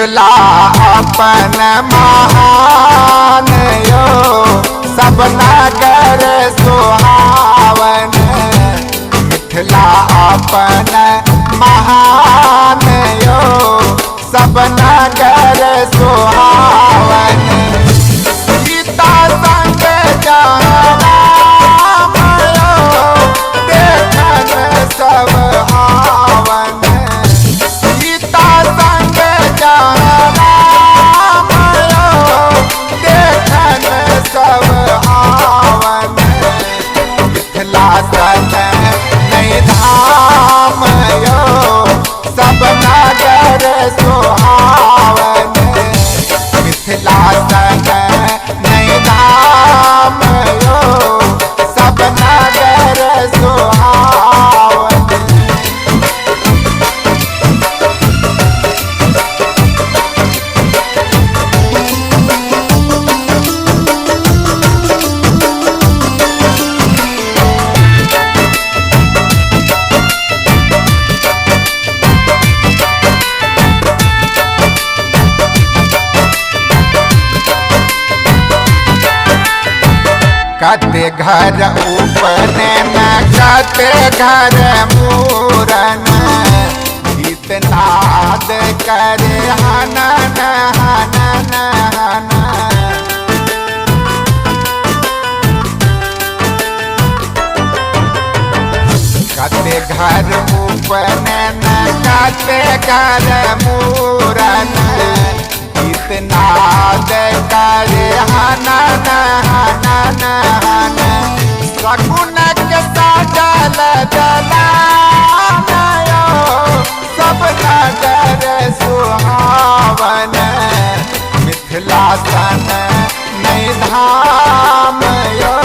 मिथिला अपन महान यो सब नगर सुहावन। मिथिला अपन महान यो सब नगर सुहावन। सीता संग राम यो देखन सब आवन। सीता संग राम यो देखन सब आवन। मिथिला सन नहीं धाम यो सब नगर सुहावन। मिथिला सन नहीं धाम यो सब नगर सुहावन। कते घर उपनयन कते घर मूरन। गीत नाद करे हनन हनन हनन। कते घर उपनयन कते घर मूरन। गीत नाद करे हनन हनन हनन। सगुन के सजल जलान यो सब नगर सुहावन। मिथिला सन नहीं धाम यो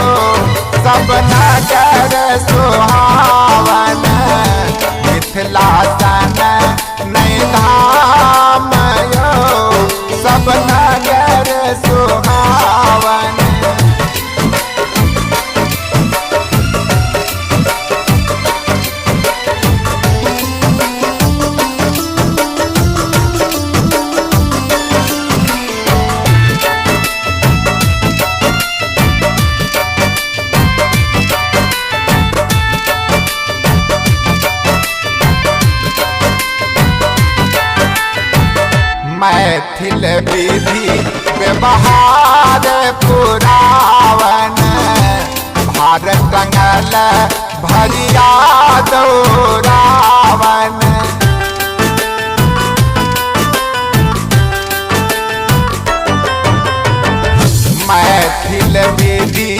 सब नगर सुहावन। मिथिला सन नहीं धाम यो सब नगर सुहावन। मैथिल विधि व्यवहार पुरावन। भारत टंगल भरिया दौरावन। मैथिल विधि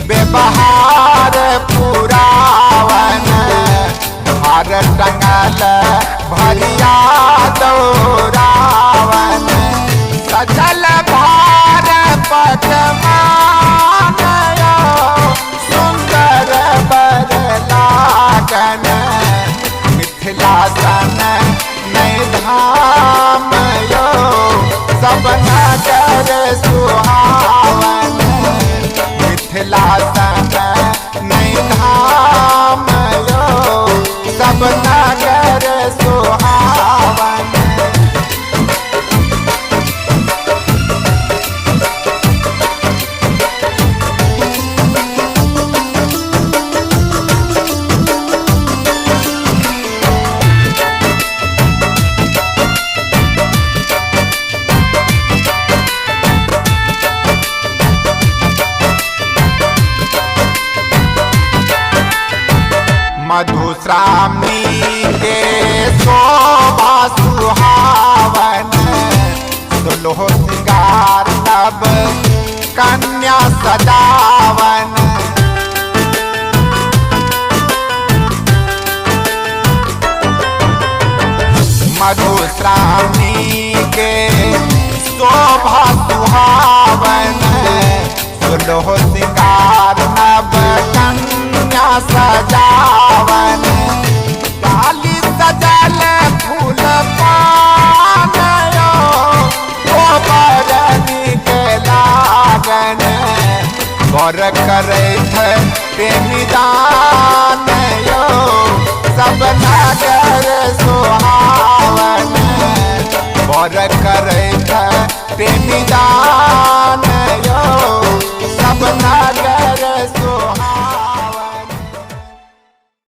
व्यवहार पुरावन। भारत टंगल भरिया दौरावन। सजल भार पकवान यो सुंदर बर लागन। मिथिला सन नहीं धाम यो सब नगर सुहावन। मिथिला सन नहीं धाम यो सब नगर सुहावन। मधुश्रावणी के शोभा सुहावन। सुलह सिंगार नव कन्या सजावन। मधुश्रावणी के शोभा सुहावन। सुलह सिंगार नव कन्या सजावन। डाली सजल फूल पान यो गोबरनी के लागन। गौर करैत प्रेमी दान यो सब नगर